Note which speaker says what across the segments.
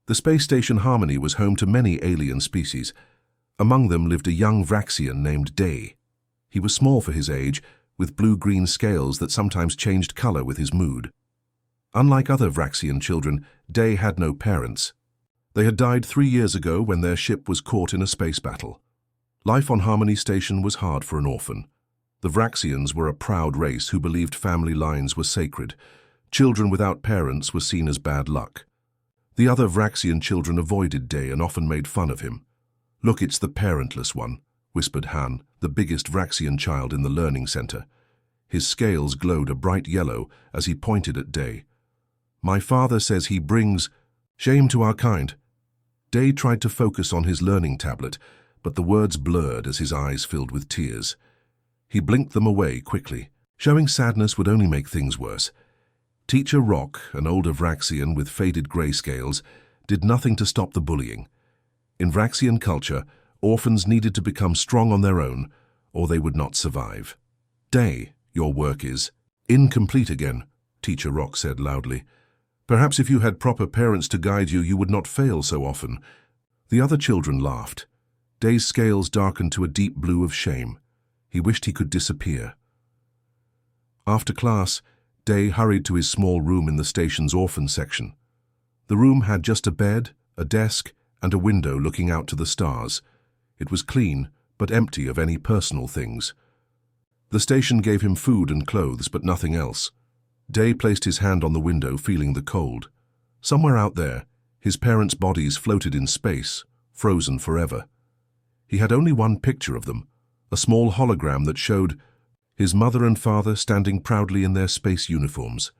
Speaker 1: The space station Harmony was home to many alien species. Among them lived a young Vraxian named Day. He was small for his age, with blue-green scales that sometimes changed color with his mood. Unlike other Vraxian children, Day had no parents. They had died 3 years ago when their ship was caught in a space battle. Life on Harmony Station was hard for an orphan. The Vraxians were a proud race who believed family lines were sacred. Children without parents were seen as bad luck. The other Vraxian children avoided Day and often made fun of him. "Look, it's the parentless one," whispered Han, the biggest Vraxian child in the learning center. His scales glowed a bright yellow as he pointed at Day. "My father says he brings shame to our kind." Day tried to focus on his learning tablet, but the words blurred as his eyes filled with tears. He blinked them away quickly. Showing sadness would only make things worse. Teacher Rock, an older Vraxian with faded gray scales, did nothing to stop the bullying. In Vraxian culture, orphans needed to become strong on their own, or they would not survive. "Day, your work is incomplete again," Teacher Rock said loudly. "Perhaps if you had proper parents to guide you, you would not fail so often." The other children laughed. Day's scales darkened to a deep blue of shame. He wished he could disappear. After class, Day hurried to his small room in the station's orphan section. The room had just a bed, a desk, and a window looking out to the stars. It was clean, but empty of any personal things. The station gave him food and clothes, but nothing else. Day placed his hand on the window, feeling the cold. Somewhere out there, his parents' bodies floated in space, frozen forever. He had only one picture of them, a small hologram that showed his mother and father standing proudly in their space uniforms.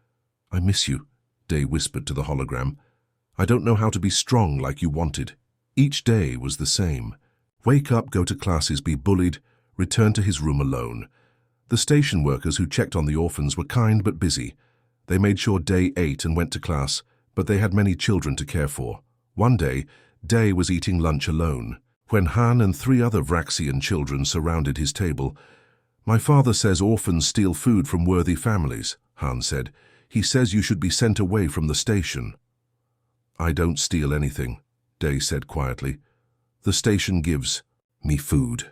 Speaker 1: "I miss you," Day whispered to the hologram. "I don't know how to be strong like you wanted." Each day was the same. Wake up, go to classes, be bullied, return to his room alone. The station workers who checked on the orphans were kind but busy. They made sure Day ate and went to class, but they had many children to care for. One day, Day was eating lunch alone, when Han and 3 other Vraxian children surrounded his table. "My father says orphans steal food from worthy families," Han said. "He says you should be sent away from the station." "I don't steal anything," Day said quietly. "The station gives me food."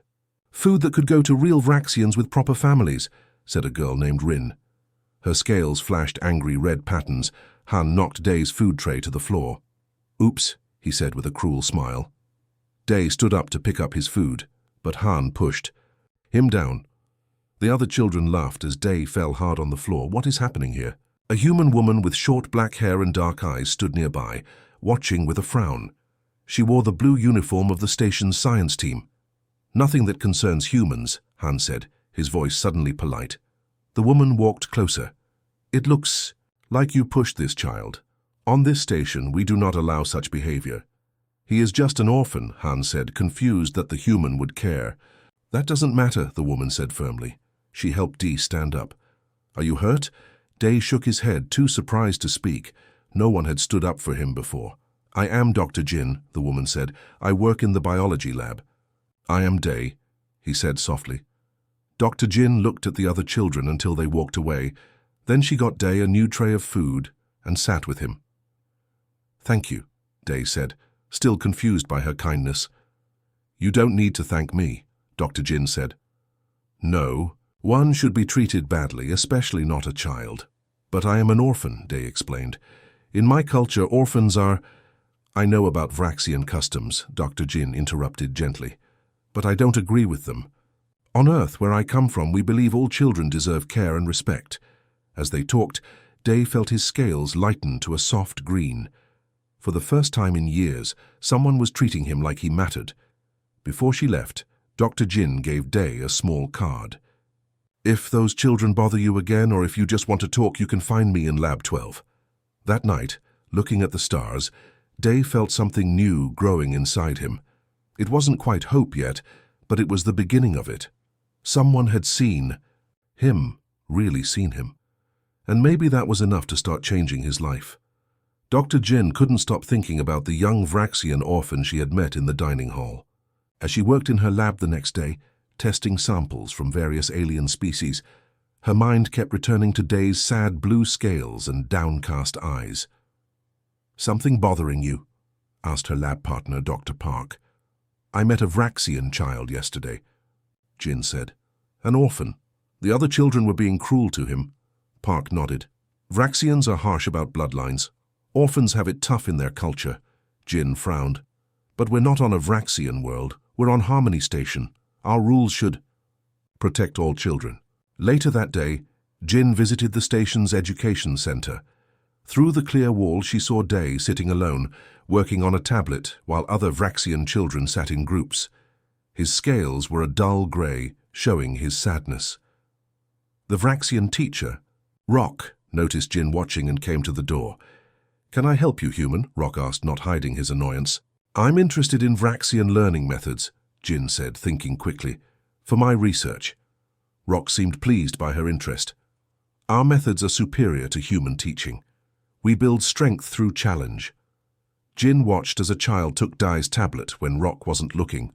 Speaker 1: "Food that could go to real Vraxians with proper families," said a girl named Rin. Her scales flashed angry red patterns. Han knocked Day's food tray to the floor. "Oops," he said with a cruel smile. Day stood up to pick up his food, but Han pushed him down. The other children laughed as Day fell hard on the floor. "What is happening here?" A human woman with short black hair and dark eyes stood nearby, watching with a frown. She wore the blue uniform of the station's science team. "Nothing that concerns humans," Han said, his voice suddenly polite. The woman walked closer. "It looks like you pushed this child. On this station, we do not allow such behavior." "He is just an orphan," Han said, confused that the human would care. "That doesn't matter," the woman said firmly. She helped Dee stand up. "Are you hurt?" Day shook his head, too surprised to speak. No one had stood up for him before. "I am Dr. Jin," the woman said. "I work in the biology lab." "I am Day," he said softly. Dr. Jin looked at the other children until they walked away. Then she got Day a new tray of food and sat with him. "Thank you," Day said, still confused by her kindness. "You don't need to thank me," Dr. Jin said. "No, one should be treated badly, especially not a child. But I am an orphan," Day explained. "In my culture, orphans are—" "I know about Vraxian customs," Dr. Jin interrupted gently. "But I don't agree with them. On Earth, where I come from, we believe all children deserve care and respect." As they talked, Day felt his scales lighten to a soft green. For the first time in years, someone was treating him like he mattered. Before she left, Dr. Jin gave Day a small card. "If those children bother you again, or if you just want to talk, you can find me in Lab 12. That night, looking at the stars, Day felt something new growing inside him. It wasn't quite hope yet, but it was the beginning of it. Someone had seen him, really seen him. And maybe that was enough to start changing his life. Dr. Jin couldn't stop thinking about the young Vraxian orphan she had met in the dining hall. As she worked in her lab the next day, testing samples from various alien species, her mind kept returning to Day's sad blue scales and downcast eyes. "Something bothering you?" asked her lab partner, Dr. Park. I met a Vraxian child yesterday, Jin said. An orphan. The other children were being cruel to him. Park nodded. Vraxians are harsh about bloodlines. Orphans have it tough in their culture. Jin frowned. But we're not on a Vraxian world. We're on Harmony Station. Our rules should protect all children. Later that day, Jin visited the station's education center. Through the clear wall, she saw Day sitting alone, working on a tablet, while other Vraxian children sat in groups. His scales were a dull grey, showing his sadness. The Vraxian teacher, Rock, noticed Jin watching and came to the door. Can I help you, human? Rock asked, not hiding his annoyance. I'm interested in Vraxian learning methods, Jin said, thinking quickly. For my research. Rock seemed pleased by her interest. Our methods are superior to human teaching. We build strength through challenge. Jin watched as a child took Dai's tablet when Rock wasn't looking.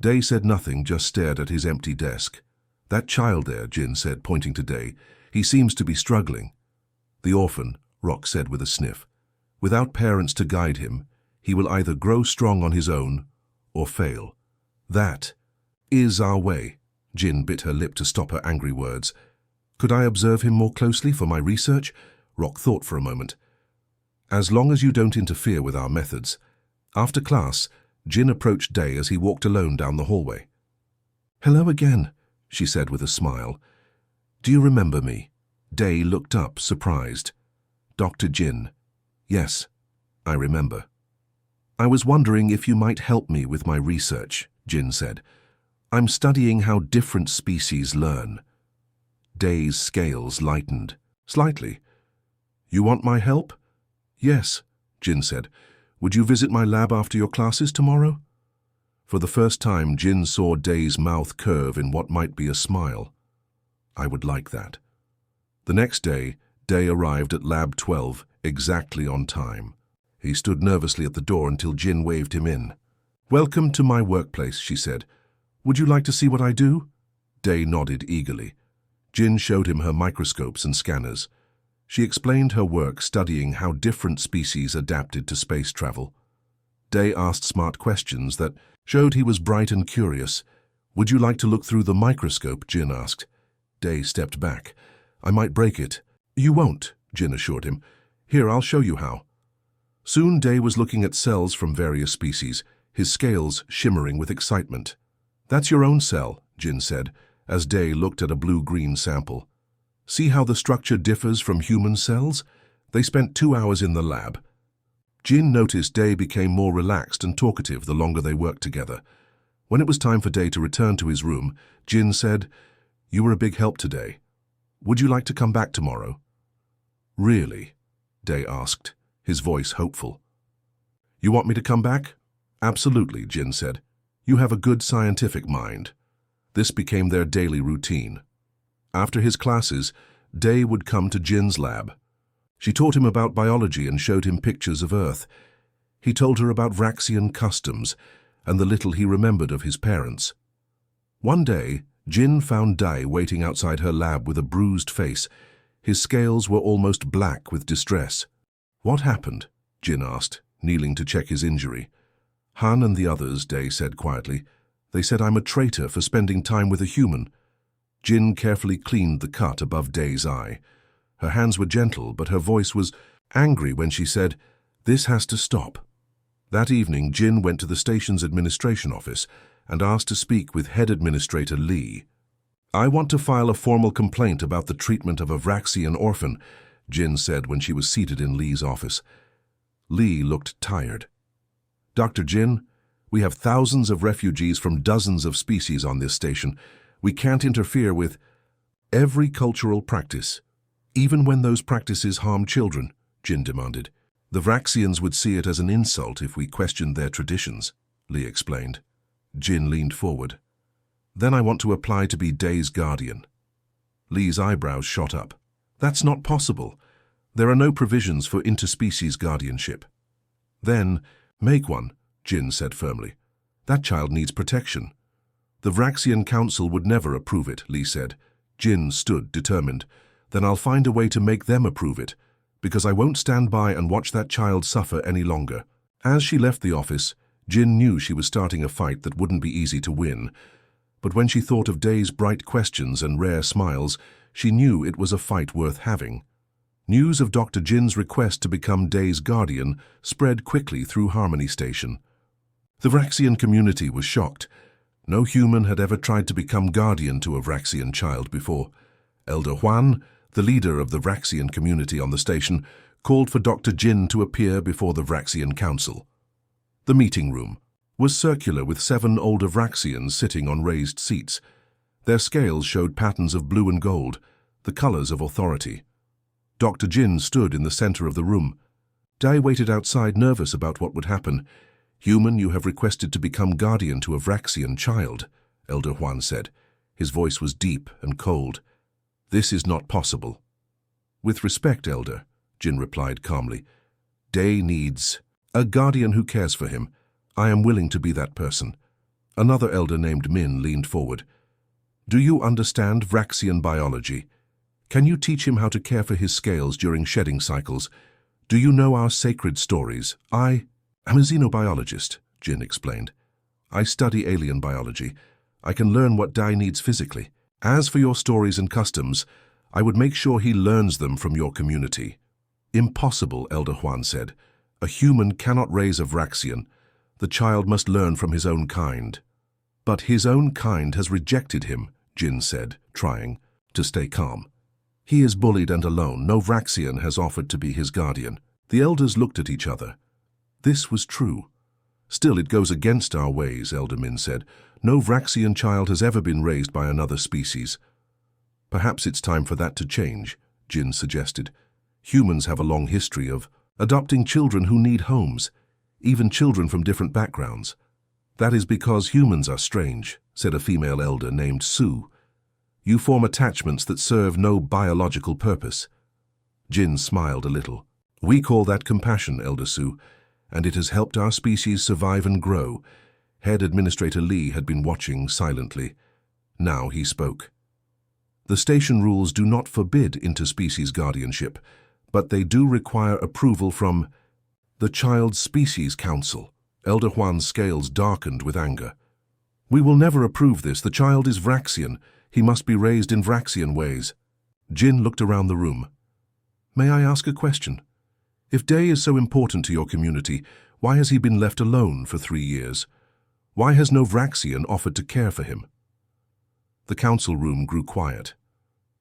Speaker 1: Day said nothing, just stared at his empty desk. That child there, Jin said, pointing to Day. He seems to be struggling. The orphan, Rock said with a sniff. Without parents to guide him, he will either grow strong on his own or fail. That is our way. Jin bit her lip to stop her angry words. Could I observe him more closely for my research? Rock thought for a moment. As long as you don't interfere with our methods. After class, Jin approached Day as he walked alone down the hallway. Hello again, she said with a smile. Do you remember me? Day looked up, surprised. Dr. Jin. Yes, I remember. I was wondering if you might help me with my research, Jin said. I'm studying how different species learn. Day's scales lightened. Slightly. You want my help? Yes, Jin said. Would you visit my lab after your classes tomorrow? For the first time, Jin saw Day's mouth curve in what might be a smile. I would like that. The next day, Day arrived at Lab 12, exactly on time. He stood nervously at the door until Jin waved him in. Welcome to my workplace, she said. Would you like to see what I do? Day nodded eagerly. Jin showed him her microscopes and scanners. She explained her work studying how different species adapted to space travel. Day asked smart questions that showed he was bright and curious. Would you like to look through the microscope? Jin asked. Day stepped back. I might break it. You won't, Jin assured him. Here, I'll show you how. Soon Day was looking at cells from various species, his scales shimmering with excitement. That's your own cell, Jin said, as Day looked at a blue-green sample. See how the structure differs from human cells? They spent 2 hours in the lab. Jin noticed Day became more relaxed and talkative the longer they worked together. When it was time for Day to return to his room, Jin said, You were a big help today. Would you like to come back tomorrow? Really? Day asked, his voice hopeful. You want me to come back? Absolutely, Jin said. You have a good scientific mind. This became their daily routine. After his classes, Day would come to Jin's lab. She taught him about biology and showed him pictures of Earth. He told her about Vraxian customs and the little he remembered of his parents. One day, Jin found Day waiting outside her lab with a bruised face. His scales were almost black with distress. What happened? Jin asked, kneeling to check his injury. Han and the others, Day said quietly. They said I'm a traitor for spending time with a human. Jin carefully cleaned the cut above Day's eye. Her hands were gentle, but her voice was angry when she said, This has to stop. That evening, Jin went to the station's administration office and asked to speak with head administrator Lee. I want to file a formal complaint about the treatment of a Vraxian orphan, Jin said when she was seated in Lee's office. Lee looked tired. Dr. Jin, we have thousands of refugees from dozens of species on this station. We can't interfere with every cultural practice, even when those practices harm children, Jin demanded. The Vraxians would see it as an insult if we questioned their traditions, Lee explained. Jin leaned forward. Then I want to apply to be Day's guardian. Lee's eyebrows shot up. That's not possible. There are no provisions for interspecies guardianship. Then, make one, Jin said firmly. That child needs protection. The Galactic Council would never approve it, Lee said. Jin stood determined. Then I'll find a way to make them approve it, because I won't stand by and watch that child suffer any longer. As she left the office, Jin knew she was starting a fight that wouldn't be easy to win. But when she thought of Day's bright questions and rare smiles, she knew it was a fight worth having. News of Dr. Jin's request to become Day's guardian spread quickly through Harmony Station. The Vraxian community was shocked. No human had ever tried to become guardian to a Vraxian child before. Elder Huan, the leader of the Vraxian community on the station, called for Dr. Jin to appear before the Vraxian Council. The meeting room was circular with 7 older Vraxians sitting on raised seats. Their scales showed patterns of blue and gold, the colors of authority. Dr. Jin stood in the center of the room. Day waited outside, nervous about what would happen. "Human, you have requested to become guardian to a Vraxian child," Elder Huan said. His voice was deep and cold. "This is not possible." "With respect, Elder," Jin replied calmly. "Day needs a guardian who cares for him. I am willing to be that person." Another elder named Min leaned forward. "Do you understand Vraxian biology? Can you teach him how to care for his scales during shedding cycles? Do you know our sacred stories?" "I am a xenobiologist," Jin explained. "I study alien biology. I can learn what Dai needs physically. As for your stories and customs, I would make sure he learns them from your community." "Impossible," Elder Huan said. "A human cannot raise a Vraxian. The child must learn from his own kind." "But his own kind has rejected him," Jin said, trying to stay calm. "He is bullied and alone. No Vraxian has offered to be his guardian." The elders looked at each other. This was true. "Still, it goes against our ways," Elder Min said. "No Vraxian child has ever been raised by another species." "Perhaps it's time for that to change," Jin suggested. "Humans have a long history of adopting children who need homes, even children from different backgrounds." "That is because humans are strange," said a female elder named Su. "You form attachments that serve no biological purpose." Jin smiled a little. "We call that compassion, Elder Su, and it has helped our species survive and grow." Head Administrator Lee had been watching silently. Now he spoke. "The station rules do not forbid interspecies guardianship, but they do require approval from the Child Species Council." Elder Huan's scales darkened with anger. "We will never approve this. The child is Vraxian. He must be raised in Vraxian ways." Jin looked around the room. "May I ask a question? If Day is so important to your community, why has he been left alone for 3 years? Why has no Vraxian offered to care for him?" The council room grew quiet.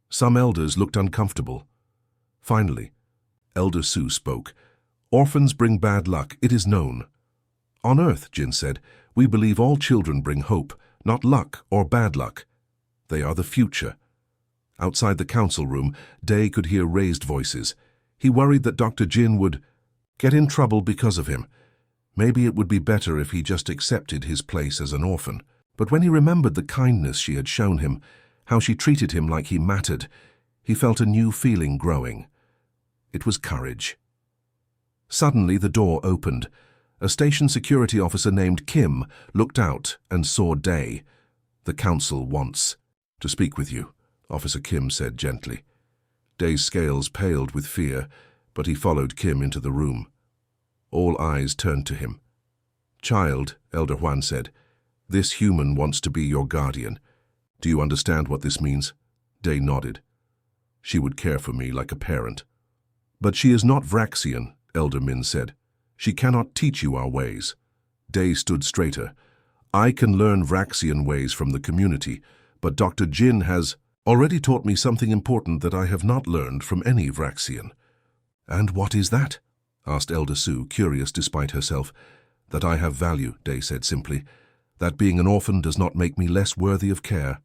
Speaker 1: Some elders looked uncomfortable. Finally, Elder Su spoke. "Orphans bring bad luck, it is known." "On Earth," Jin said, "we believe all children bring hope, not luck or bad luck. They are the future." Outside the council room, Day could hear raised voices. He worried that Dr. Jin would get in trouble because of him. Maybe it would be better if he just accepted his place as an orphan. But when he remembered the kindness she had shown him, how she treated him like he mattered, he felt a new feeling growing. It was courage. Suddenly the door opened. A station security officer named Kim looked out and saw Day. "The council wants to speak with you," Officer Kim said gently. Day's scales paled with fear, but he followed Kim into the room. All eyes turned to him. "Child," Elder Huan said, "this human wants to be your guardian. Do you understand what this means?" Day nodded. "She would care for me like a parent." "But she is not Vraxian," Elder Min said. "She cannot teach you our ways." Day stood straighter. "I can learn Vraxian ways from the community, but Dr. Jin has already taught me something important that I have not learned from any Vraxian." "And what is that?" asked Elder Su, curious despite herself. "That I have value," Day said simply. "That being an orphan does not make me less worthy of care."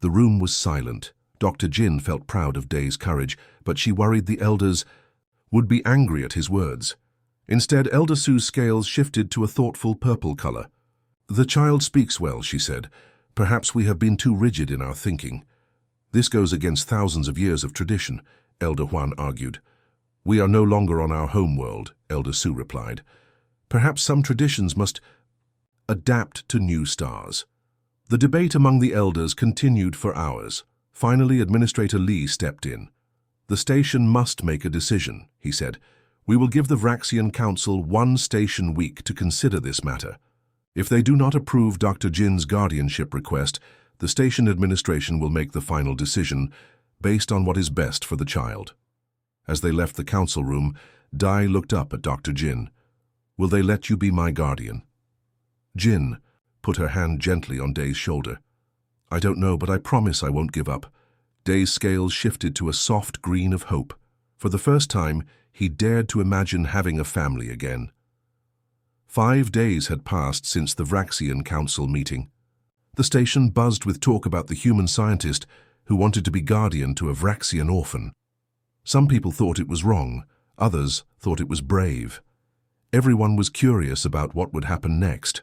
Speaker 1: The room was silent. Dr. Jin felt proud of Day's courage, but she worried the elders would be angry at his words. Instead, Elder Su's scales shifted to a thoughtful purple color. "The child speaks well," she said. "Perhaps we have been too rigid in our thinking." "This goes against thousands of years of tradition," Elder Huan argued. "We are no longer on our home world," Elder Su replied. "Perhaps some traditions must adapt to new stars." The debate among the elders continued for hours. Finally, Administrator Lee stepped in. "The station must make a decision," he said. We will give the Vraxian Council 1 station week to consider this matter. If they do not approve Dr. Jin's guardianship request, the station administration will make the final decision based on what is best for the child. As they left the council room, Dai looked up at Dr. Jin. Will they let you be my guardian? Jin put her hand gently on Dai's shoulder. I don't know, but I promise I won't give up. Dai's scales shifted to a soft green of hope. For the first time, he dared to imagine having a family again. 5 days had passed since the Vraxian Council meeting. The station buzzed with talk about the human scientist who wanted to be guardian to a Vraxian orphan. Some people thought it was wrong, others thought it was brave. Everyone was curious about what would happen next.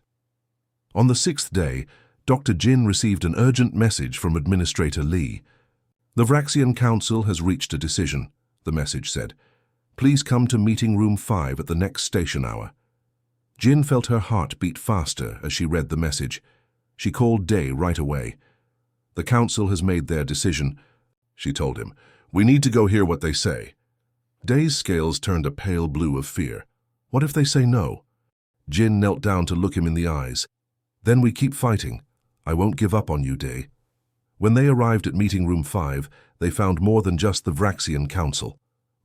Speaker 1: On the 6th day, Dr. Jin received an urgent message from Administrator Li. The Vraxian Council has reached a decision, the message said. Please come to meeting room 5 at the next station hour. Jin felt her heart beat faster as she read the message. She called Dai right away. The council has made their decision, she told him. We need to go hear what they say. Dai's scales turned a pale blue of fear. What if they say no? Jin knelt down to look him in the eyes. Then we keep fighting. I won't give up on you, Dai. When they arrived at meeting room 5, they found more than just the Vraxian Council.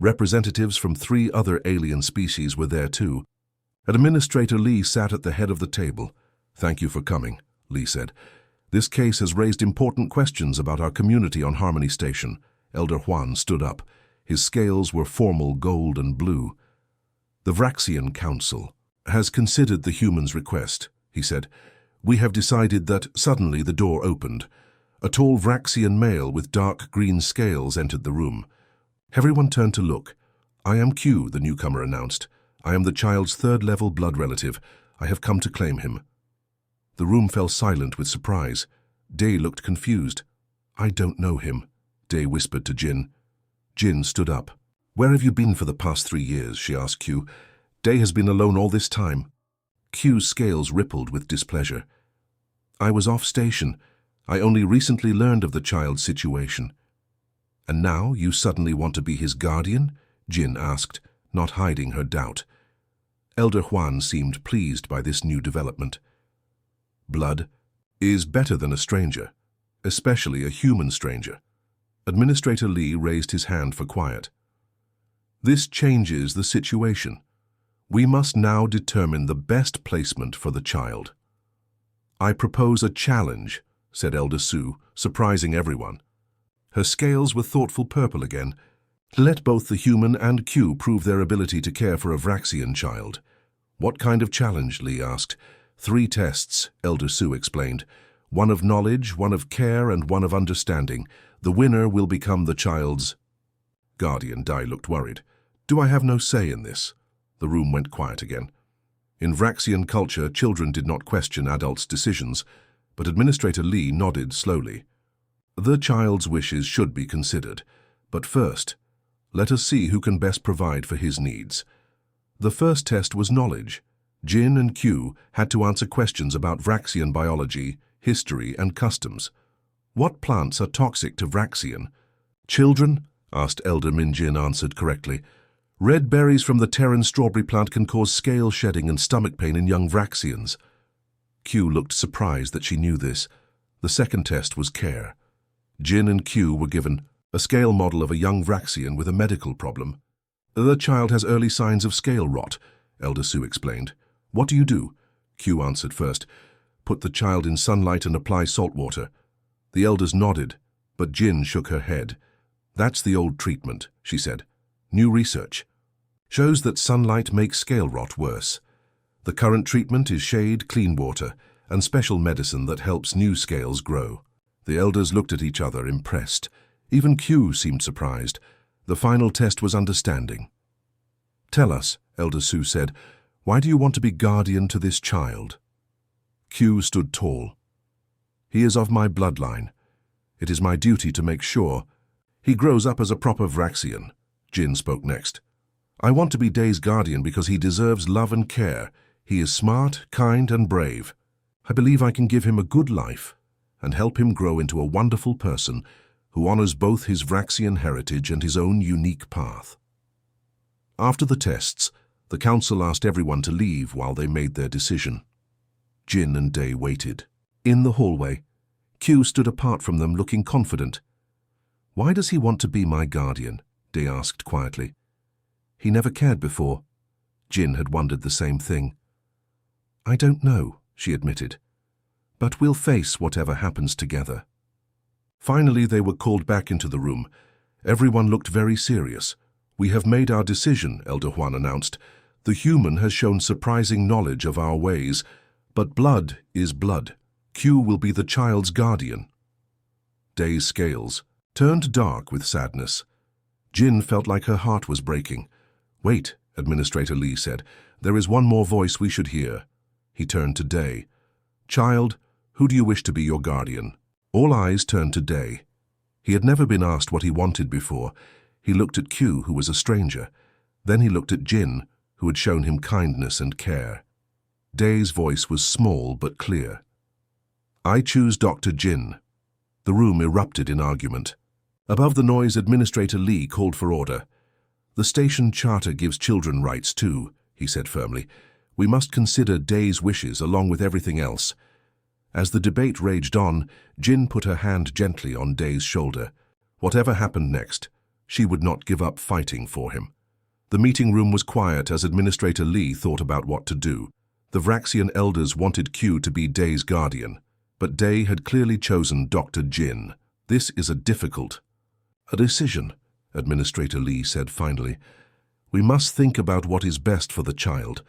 Speaker 1: Representatives from 3 other alien species were there too. Administrator Li sat at the head of the table. Thank you for coming, Li said. This case has raised important questions about our community on Harmony Station. Elder Huan stood up. His scales were formal gold and blue. The Vraxian Council has considered the humans' request, he said. We have decided that suddenly the door opened. A tall Vraxian male with dark green scales entered the room. Everyone turned to look. I am Q, the newcomer announced. I am the child's 3rd-level blood relative. I have come to claim him. The room fell silent with surprise. Dai looked confused. I don't know him, Dai whispered to Jin. Jin stood up. Where have you been for the past 3 years, she asked Q. Dai has been alone all this time. Q's scales rippled with displeasure. I was off station. I only recently learned of the child's situation. And now you suddenly want to be his guardian? Jin asked, not hiding her doubt. Elder Huan seemed pleased by this new development. Blood is better than a stranger, especially a human stranger. Administrator Li raised his hand for quiet. This changes the situation. We must now determine the best placement for the child. I propose a challenge, said Elder Su, surprising everyone. Her scales were thoughtful purple again. Let both the human and Q prove their ability to care for a Vraxian child. What kind of challenge? Li asked. 3 tests, Elder Su explained. 1 of knowledge, 1 of care, and 1 of understanding. The winner will become the child's guardian. Dai looked worried. Do I have no say in this? The room went quiet again. In Vraxian culture, children did not question adults' decisions, but Administrator Li nodded slowly. The child's wishes should be considered, but first, let us see who can best provide for his needs. The first test was knowledge. Jin and Q had to answer questions about Vraxian biology, history, and customs. What plants are toxic to Vraxian? Children? Asked Elder Minjin answered correctly. Red berries from the Terran strawberry plant can cause scale shedding and stomach pain in young Vraxians. Q looked surprised that she knew this. The second test was care. Jin and Q were given a scale model of a young Vraxian with a medical problem. The child has early signs of scale rot, Elder Su explained. What do you do? Q answered first. Put the child in sunlight and apply salt water. The elders nodded, but Jin shook her head. That's the old treatment, she said. New research shows that sunlight makes scale rot worse. The current treatment is shade, clean water, and special medicine that helps new scales grow. The elders looked at each other, impressed. Even Q seemed surprised. The final test was understanding. Tell us, Elder Su said, why do you want to be guardian to this child? Q stood tall. He is of my bloodline. It is my duty to make sure he grows up as a proper Vraxian. Jin spoke next. I want to be Dai's guardian because he deserves love and care. He is smart, kind, and brave. I believe I can give him a good life and help him grow into a wonderful person who honors both his Vraxian heritage and his own unique path. After the tests, the council asked everyone to leave while they made their decision. Jin and Day waited. In the hallway, Q stood apart from them looking confident. "Why does he want to be my guardian?" Day asked quietly. "He never cared before." Jin had wondered the same thing. "I don't know," she admitted. "But we'll face whatever happens together." Finally, they were called back into the room. Everyone looked very serious. "We have made our decision," Elder Huan announced. "The human has shown surprising knowledge of our ways, but blood is blood. Q will be the child's guardian." Day's scales turned dark with sadness. Jin felt like her heart was breaking. "Wait," Administrator Lee said. "There is one more voice we should hear." He turned to Day. "Child, who do you wish to be your guardian?" All eyes turned to Day. He had never been asked what he wanted before. He looked at Q, who was a stranger. Then he looked at Jin, who had shown him kindness and care. Day's voice was small but clear. "I choose Dr. Jin." The room erupted in argument. Above the noise, Administrator Lee called for order. "The station charter gives children rights too," he said firmly. "We must consider Day's wishes along with everything else." As the debate raged on, Jin put her hand gently on Day's shoulder. Whatever happened next, she would not give up fighting for him. The meeting room was quiet as Administrator Lee thought about what to do. The Vraxian elders wanted Q to be Day's guardian, but Day had clearly chosen Dr. Jin. "This is a decision," Administrator Lee said finally. "We must think about what is best for the child."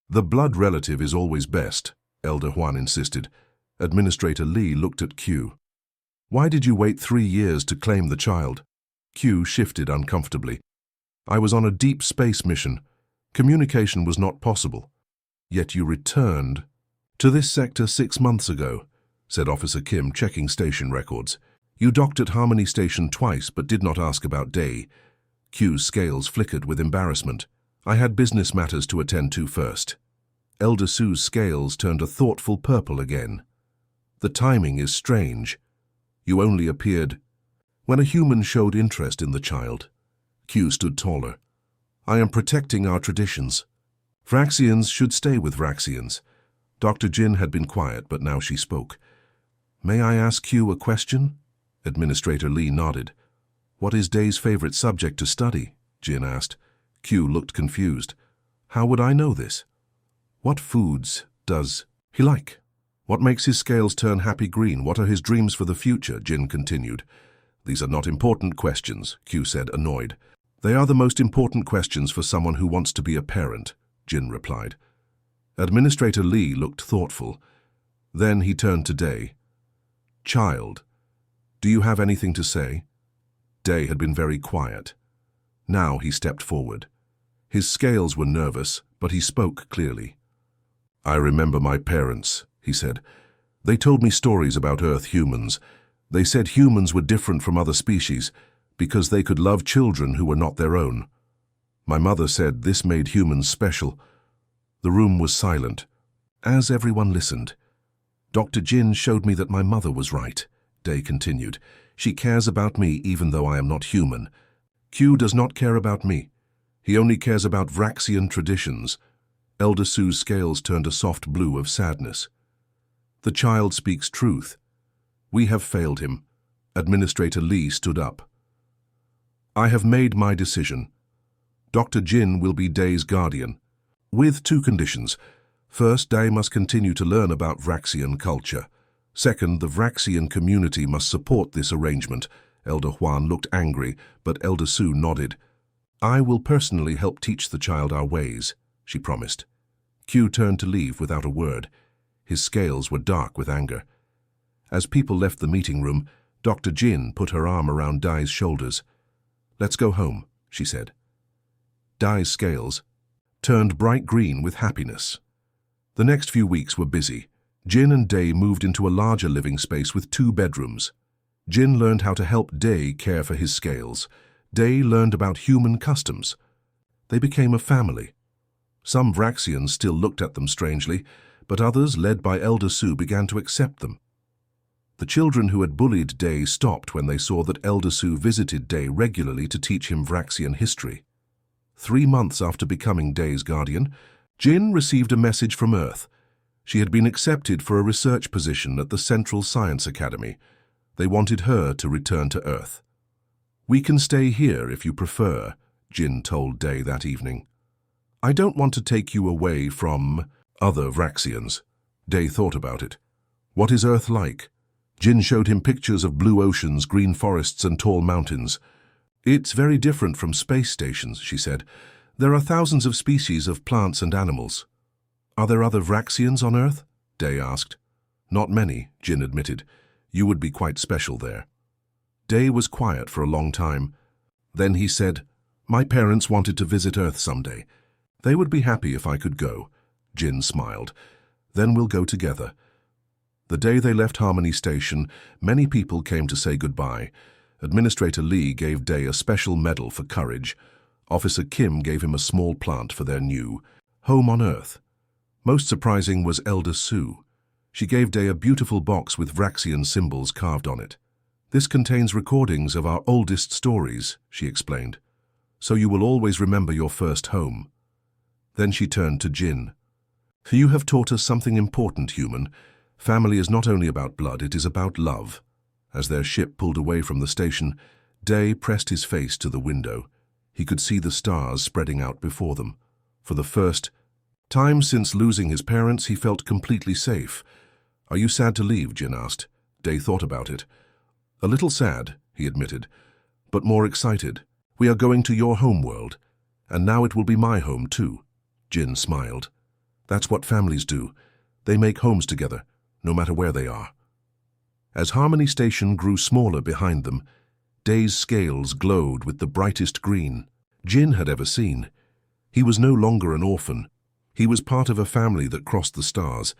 Speaker 1: "The blood relative is always best," Elder Huan insisted. Administrator Lee looked at Q. "Why did you wait 3 years to claim the child?" Q shifted uncomfortably. "I was on a deep space mission. Communication was not possible. Yet you returned to this sector 6 months ago," said Officer Kim, checking station records. "You docked at Harmony Station twice but did not ask about Day." Q's scales flickered with embarrassment. "I had business matters to attend to first." Elder Sue's scales turned a thoughtful purple again. "The timing is strange. You only appeared when a human showed interest in the child." Q stood taller. "I am protecting our traditions. Vraxians should stay with Vraxians." Dr. Jin had been quiet, but now she spoke. "May I ask Q a question?" Administrator Lee nodded. "What is Day's favorite subject to study?" Jin asked. Q looked confused. "How would I know this?" "What foods does he like? What makes his scales turn happy green? What are his dreams for the future?" Jin continued. "These are not important questions," Q said, annoyed. "They are the most important questions for someone who wants to be a parent," Jin replied. Administrator Lee looked thoughtful. Then he turned to Day. "Child, do you have anything to say?" Day had been very quiet. Now he stepped forward. His scales were nervous, but he spoke clearly. "I remember my parents," he said. "They told me stories about Earth humans. They said humans were different from other species because they could love children who were not their own. My mother said this made humans special." The room was silent. As everyone listened, "Dr. Jin showed me that my mother was right," Day continued. "She cares about me even though I am not human. Q does not care about me. He only cares about Vraxian traditions." Elder Sue's scales turned a soft blue of sadness. "The child speaks truth. We have failed him." Administrator Lee stood up. "I have made my decision. Dr. Jin will be Day's guardian, with 2 conditions. First, Day must continue to learn about Vraxian culture. Second, the Vraxian community must support this arrangement." Elder Huan looked angry, but Elder Sue nodded. "I will personally help teach the child our ways," she promised. Q turned to leave without a word. His scales were dark with anger. As people left the meeting room, Dr. Jin put her arm around Dai's shoulders. "Let's go home," she said. Dai's scales turned bright green with happiness. The next few weeks were busy. Jin and Day moved into a larger living space with 2 bedrooms. Jin learned how to help Day care for his scales. Day learned about human customs. They became a family. Some Vraxians still looked at them strangely, but others, led by Elder Sue, began to accept them. The children who had bullied Day stopped when they saw that Elder Sue visited Day regularly to teach him Vraxian history. 3 months after becoming Day's guardian, Jin received a message from Earth. She had been accepted for a research position at the Central Science Academy. They wanted her to return to Earth. "We can stay here if you prefer," Jin told Day that evening. "I don't want to take you away from other Vraxians." Day thought about it. "What is Earth like?" Jin showed him pictures of blue oceans, green forests, and tall mountains. "It's very different from space stations," she said. "There are thousands of species of plants and animals." "Are there other Vraxians on Earth?" Day asked. "Not many," Jin admitted. "You would be quite special there." Day was quiet for a long time. Then he said, "My parents wanted to visit Earth someday. They would be happy if I could go." Jin smiled. "Then we'll go together." The day they left Harmony Station, many people came to say goodbye. Administrator Lee gave Day a special medal for courage. Officer Kim gave him a small plant for their new home on Earth. Most surprising was Elder Sue. She gave Day a beautiful box with Vraxian symbols carved on it. "This contains recordings of our oldest stories," she explained. "So you will always remember your first home." Then she turned to Jin. "You have taught us something important, human. Family is not only about blood, it is about love." As their ship pulled away from the station, Day pressed his face to the window. He could see the stars spreading out before them. For the first time since losing his parents, he felt completely safe. "Are you sad to leave?" Jin asked. Day thought about it. "A little sad," he admitted, "but more excited. We are going to your homeworld, and now it will be my home too." Jin smiled. "That's what families do. They make homes together, no matter where they are." As Harmony Station grew smaller behind them, Day's scales glowed with the brightest green Jin had ever seen. He was no longer an orphan. He was part of a family that crossed the stars.